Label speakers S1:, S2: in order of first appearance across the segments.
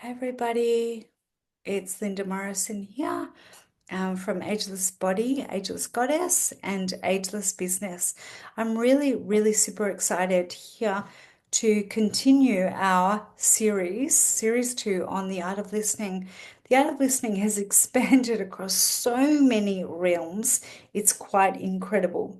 S1: Everybody, it's Linda Morrison here from Ageless Body, Ageless Goddess, and Ageless Business. I'm really super excited here to continue our series 2 on the art of listening. The art of listening has expanded across so many realms. It's quite incredible.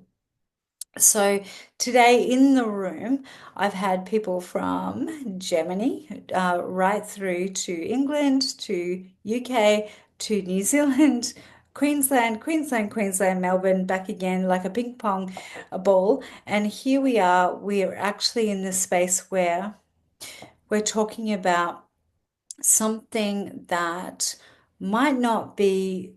S1: So today in the room, I've had people from Germany, right through to England, to UK, to New Zealand, Queensland, Melbourne, back again like a ping pong ball. And here we are. We're actually in this space where we're talking about something that might not be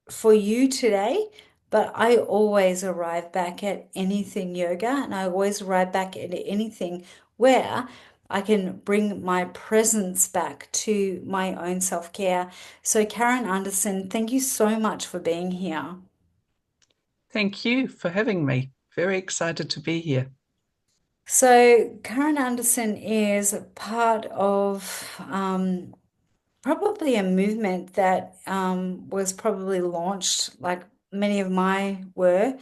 S1: for you today, but I always arrive back at anything yoga, and I always arrive back at anything where I can bring my presence back to my own self-care. So, Carin Andresen, thank you so much for being here.
S2: Thank you for having me. Very excited to be here.
S1: So, Carin Andresen is part of probably a movement that was probably launched like many of my were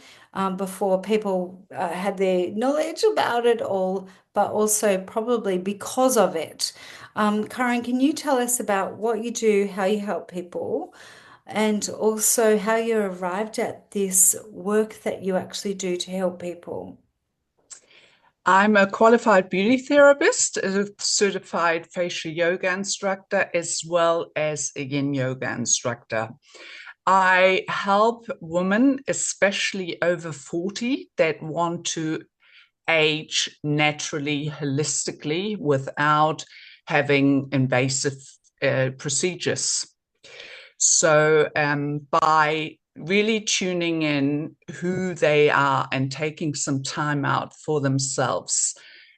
S1: before people had their knowledge about it all, but also probably because of it. Karen, can you tell us about what you do, how you help people, and also how you arrived at this work that you actually do to help people?
S2: I'm a qualified beauty therapist, a certified facial yoga instructor, as well as a yin yoga instructor. I help women, especially over 40, that want to age naturally, holistically, without having invasive procedures. So by really tuning in who they are and taking some time out for themselves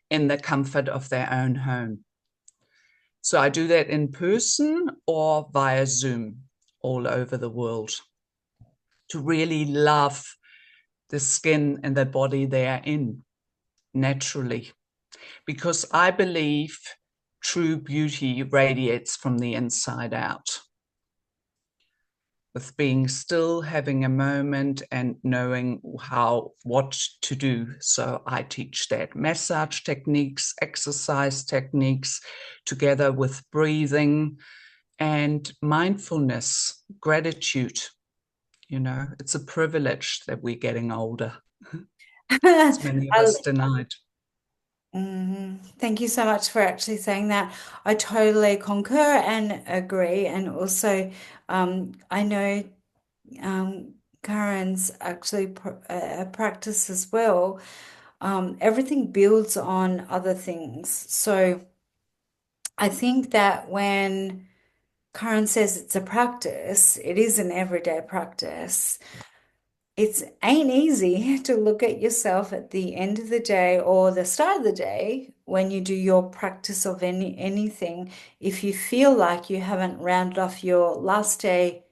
S2: in the comfort of their own home. So I do that in person or via Zoom all over the world to really love the skin and the body they are in naturally. Because I believe true beauty radiates from the inside out. With being still, having a moment, and knowing what to do. So I teach that massage techniques, exercise techniques, together with breathing and mindfulness, gratitude. You know, it's a privilege that we're getting older. As many of
S1: I,
S2: us denied.
S1: Thank you so much for actually saying that. I totally concur and agree. And also, I know Karen's actually a practice as well. Everything builds on other things. So I think that when Karen says it's a practice, it is an everyday practice. It's ain't easy to look at yourself at the end of the day or the start of the day when you do your practice of anything. If you feel like you haven't rounded off your last day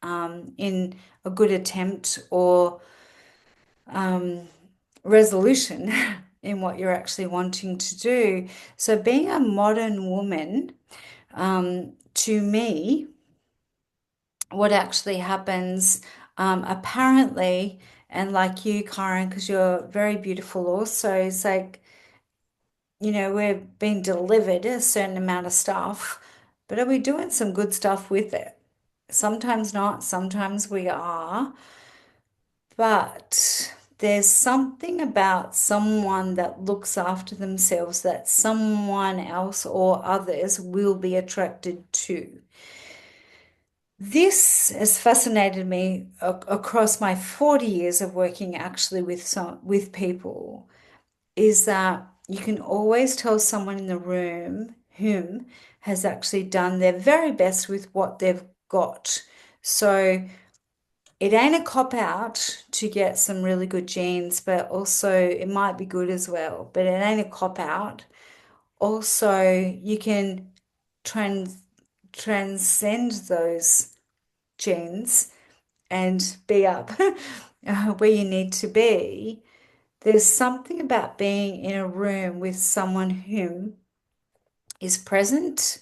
S1: in a good attempt or resolution in what you're actually wanting to do. So being a modern woman, to me, what actually happens, apparently, and like you, Karen, because you're very beautiful also, it's like, we're being delivered a certain amount of stuff, but are we doing some good stuff with it? Sometimes not, sometimes we are, but there's something about someone that looks after themselves that someone else or others will be attracted to. This has fascinated me across my 40 years of working actually with people, is that you can always tell someone in the room whom has actually done their very best with what they've got. So it ain't a cop out to get some really good genes, but also it might be good as well. But it ain't a cop out. Also, you can trans transcend those genes and be up where you need to be. There's something about being in a room with someone whom is present,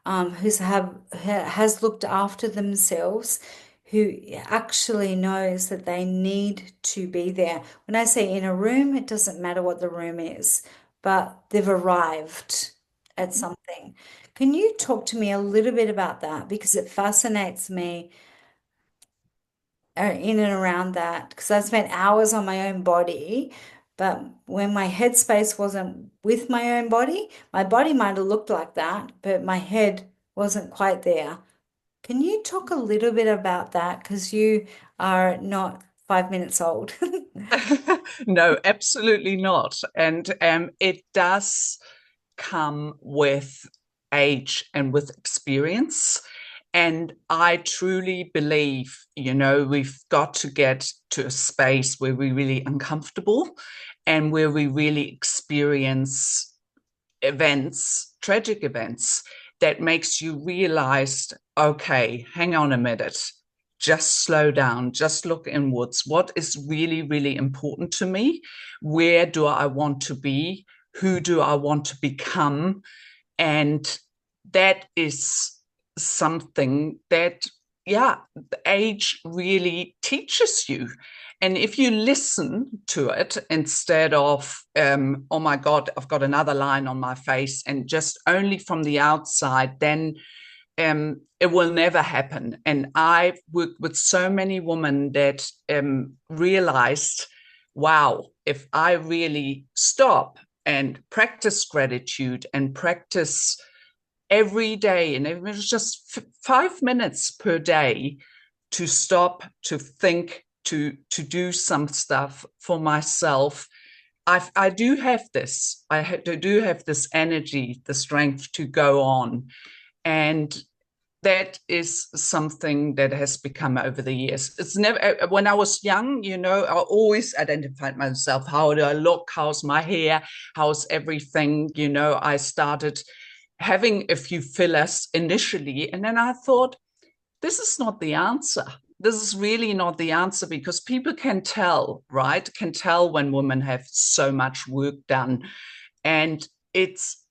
S1: has looked after themselves, who actually knows that they need to be there. When I say in a room, it doesn't matter what the room is, but they've arrived at something. Can you talk to me a little bit about that? Because it fascinates me in and around that, because I spent hours on my own body, but when my headspace wasn't with my body might have looked like that, but my head wasn't quite there. Can you talk a little bit about that? Because you are not 5 minutes old.
S2: No, absolutely not. And it does come with age and with experience. And I truly believe, we've got to get to a space where we're really uncomfortable and where we really experience events, tragic events, that makes you realize, okay, hang on a minute, just slow down, just look inwards. What is really, really important to me? Where do I want to be? Who do I want to become? And that is something that, yeah, the age really teaches you. And if you listen to it instead of, oh my God, I've got another line on my face, and just only from the outside, then it will never happen. And I've worked with so many women that realized, wow, if I really stop and practice gratitude and practice every day, and it was just 5 minutes per day, to stop, to think, to do some stuff for myself. I do have this. Do have this energy, the strength to go on, and that is something that has become over the years. It's never, when I was young, I always identified myself. How do I look? How's my hair? How's everything? I started having a few fillers initially, and then I thought, this is not the answer. This is really not the answer, because people can tell, right? Can tell when women have so much work done. And it's,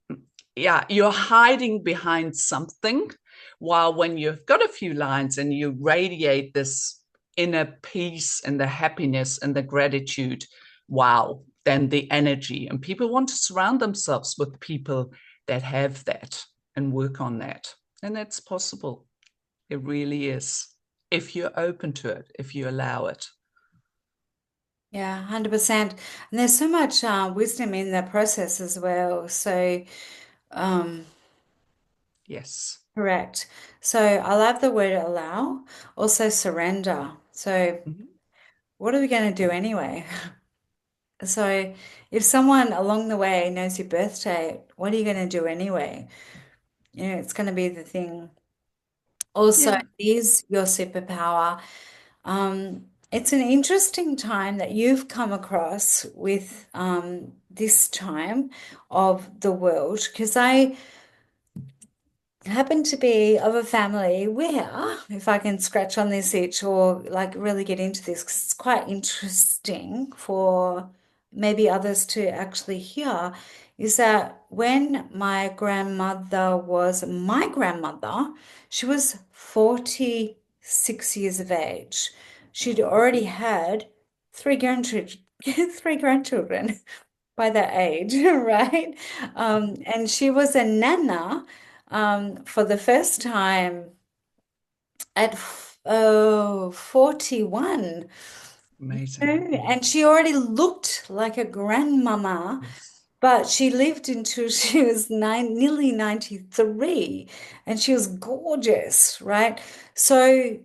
S2: yeah, you're hiding behind something, while when you've got a few lines and you radiate this inner peace and the happiness and the gratitude, wow, then the energy. And people want to surround themselves with people that have that and work on that. And that's possible. It really is. If you're open to it, if you allow it.
S1: Yeah, 100%. And there's so much wisdom in the process as well. So, um,
S2: Yes.
S1: correct. So I love the word allow, also surrender. So
S2: Mhm.
S1: what are we going to do anyway? So if someone along the way knows your birthday, what are you going to do anyway? It's going to be the thing. Also,
S2: Yeah.
S1: is your superpower. It's an interesting time that you've come across with this time of the world, because I happen to be of a family where, if I can scratch on this itch or like really get into this, because it's quite interesting for maybe others to actually hear, is that when my grandmother, she was 46 years of age. She'd already had three grandchildren, three grandchildren by that age, right? And she was a nana for the first time at 41.
S2: Amazing.
S1: And she already looked like a grandmama,
S2: Yes.
S1: but she lived until she was nearly 93, and she was gorgeous, right? So,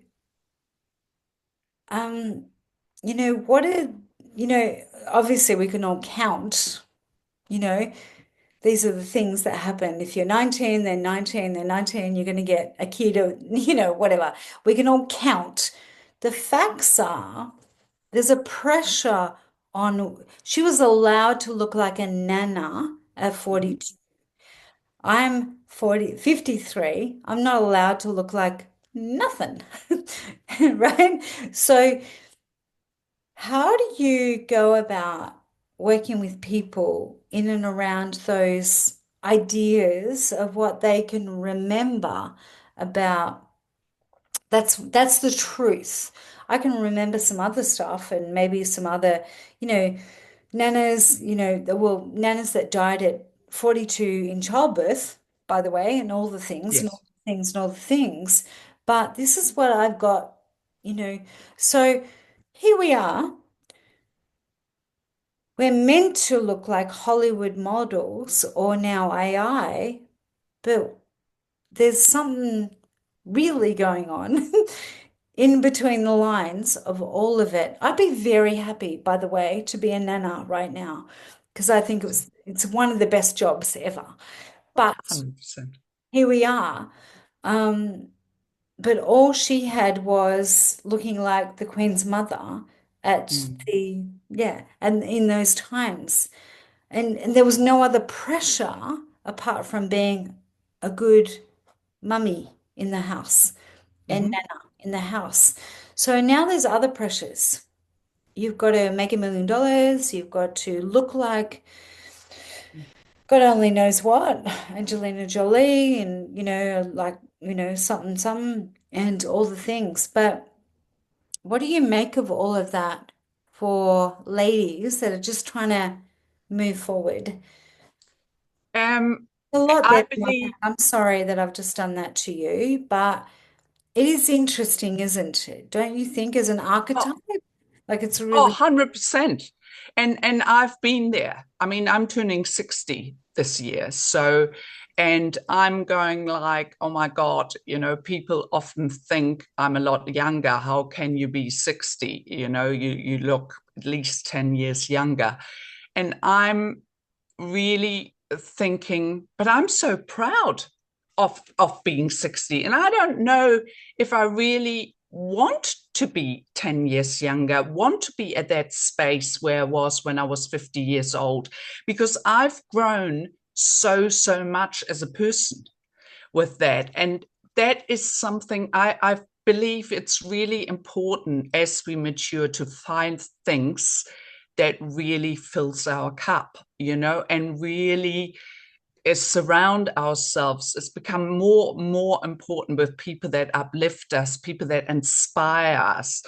S1: um, what did, obviously we can all count, you know, these are the things that happen. If you're 19, then 19, then 19, you're going to get a kid or, whatever. We can all count. The facts are there's a pressure on, she was allowed to look like a nana at
S2: Mhm.
S1: 42. I'm 53. I'm not allowed to look like nothing, right? So, how do you go about working with people in and around those? ideas of what they can remember about. That's the truth. I can remember some other stuff and maybe some other, you know, nanas, nanas that died at 42 in childbirth, by the way, and all the things and all
S2: Yes.
S1: the things and all the things. But this is what I've got, you know. So here we are. We're meant to look like Hollywood models or now AI, but there's something really going on in between the lines of all of it. I'd be very happy, by the way, to be a nana right now because I think it's one of the best jobs ever. But
S2: 100%.
S1: here we are. Um, but all she had was looking like the Queen's mother at
S2: Mm.
S1: and in those times. And there was no other pressure apart from being a good mummy in the house and
S2: Hmm.
S1: nana in the house. So now there's other pressures. You've got to make $1 million. You've got to look like God only knows what, Angelina Jolie, and like something, something, and all the things. But what do you make of all of that for ladies that are just trying to move forward?
S2: Um,
S1: A lot
S2: I
S1: there, Monica.
S2: believe,
S1: I'm sorry that I've just done that to you, but it is interesting, isn't it? Don't you think, as an
S2: oh,
S1: archetype? Like it's
S2: oh,
S1: really,
S2: 100%. And I've been there. I mean, I'm turning 60 this year. So, and I'm going like, oh my God, people often think I'm a lot younger. How can you be 60? You look at least 10 years younger. And I'm really thinking, but I'm so proud of being 60. And I don't know if I really want to be 10 years younger, want to be at that space where I was when I was 50 years old, because I've grown so much as a person with that. And that is something I believe it's really important as we mature to find things that really fills our cup, and really is surround ourselves. It's become more important with people that uplift us, people that inspire us,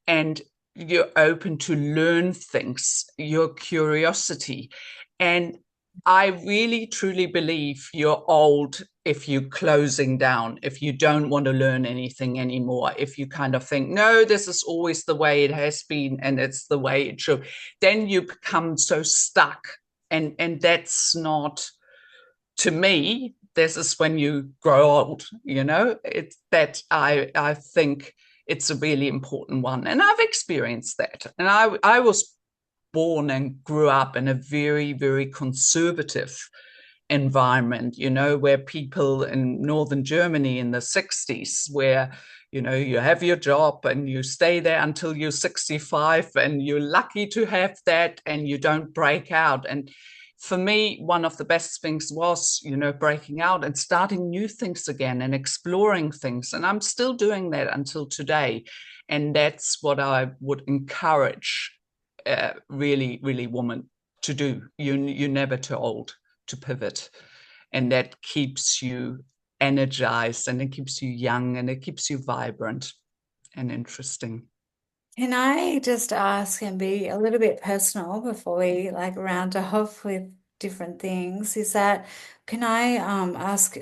S2: and you're open to learn things, your curiosity. And I really truly believe you're old if you're closing down, if you don't want to learn anything anymore, if you kind of think, no, this is always the way it has been and it's the way it should, then you become so stuck. And that's not, to me, this is when you grow old, it's that I think it's a really important one. And I've experienced that. And I was born and grew up in a very, very conservative environment, where people in northern Germany in the 60s, where, you have your job and you stay there until you're 65 and you're lucky to have that and you don't break out. And for me, one of the best things was, breaking out and starting new things again and exploring things. And I'm still doing that until today. And that's what I would encourage really, really women to do. You're never too old to pivot. And that keeps you energized and it keeps you young and it keeps you vibrant and interesting.
S1: can I just ask and be a little bit personal before we like round off with different things? Is that can I ask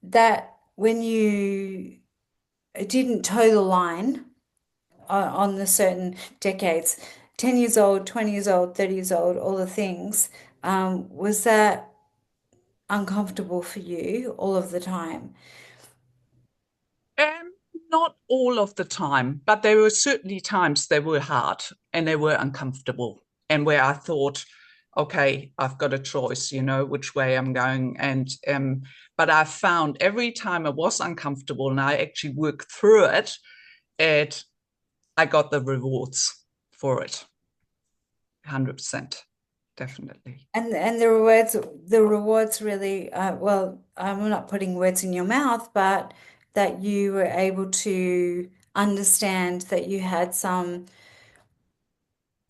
S1: that when you didn't toe the line on the certain decades, 10 years old, 20 years old, 30 years old, all the things, was that uncomfortable for you all of the time?
S2: Um, Not all of the time, but there were certainly times they were hard and they were uncomfortable, and where I thought, okay, I've got a choice, which way I'm going. And but I found every time I was uncomfortable and I actually worked through it, I got the rewards for it. 100%, definitely.
S1: And the rewards really, well, I'm not putting words in your mouth, but that you were able to understand that you had some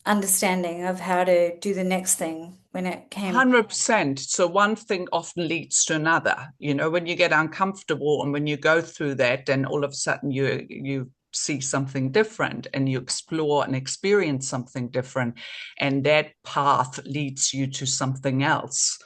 S1: understanding of how to do the next thing when it came.
S2: 100%. So one thing often leads to another. You know, when you get uncomfortable and when you go through that, then all of a sudden you see something different and you explore and experience something different. And that path leads you to something else.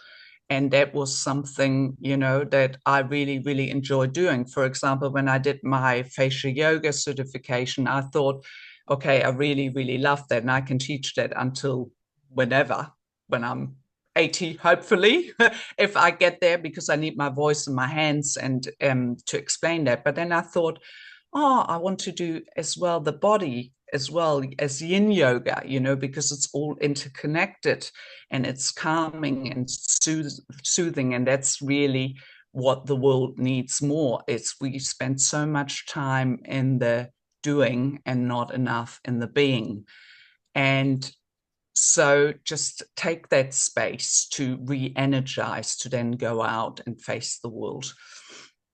S2: And that was something, you know, that I really, really enjoyed doing. For example, when I did my facial yoga certification, I thought, okay, I really, really love that. And I can teach that until whenever, when I'm 80, hopefully, if I get there, because I need my voice and my hands and to explain that. But then I thought, oh, I want to do as well the body as well as yin yoga, you know, because it's all interconnected and it's calming and soothing. And that's really what the world needs more. It's we spend so much time in the doing and not enough in the being. And so just take that space to re-energize, to then go out and face the world.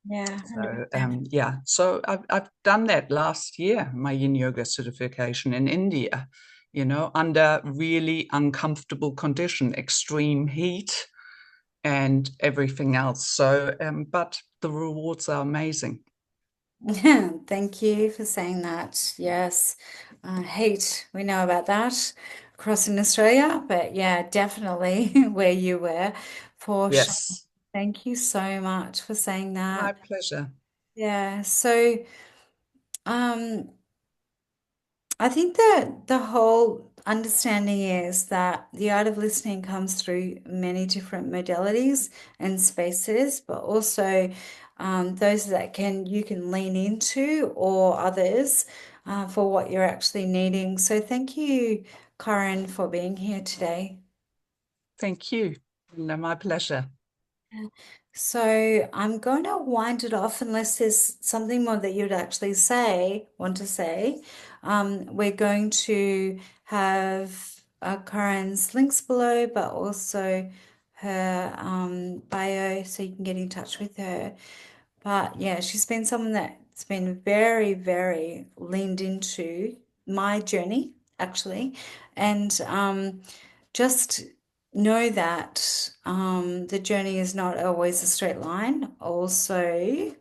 S1: Yeah,
S2: So
S1: 100%.
S2: yeah, so I've done that last year, my yin yoga certification in India, you know, under really uncomfortable condition, extreme heat and everything else. So but the rewards are amazing.
S1: Thank you for saying that. Yes, heat, we know about that across in Australia, but yeah, definitely where you were for sure.
S2: Yes,
S1: Thank you so much for saying
S2: my
S1: that.
S2: pleasure.
S1: Yeah, so um, I think that the whole understanding is that the art of listening comes through many different modalities and spaces, but also those that can you can lean into or others for what you're actually needing. So thank you, Carin, for being here today.
S2: Thank you. No, my pleasure.
S1: So I'm going to wind it off unless there's something more that you'd actually want to say. We're going to have Karen's links below, but also her bio so you can get in touch with her. But yeah, she's been someone that's been very, very leaned into my journey, actually. And just know that the journey is not always a straight line. Also,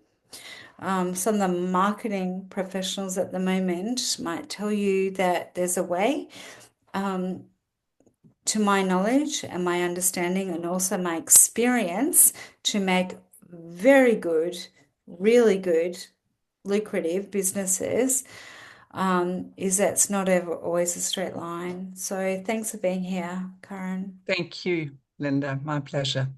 S1: some of the marketing professionals at the moment might tell you that there's a way, to my knowledge and my understanding, and also my experience, to make very good, really good, lucrative businesses. Is that it's not ever always a straight line. So thanks for being here, Karen.
S2: Thank you, Linda. My pleasure.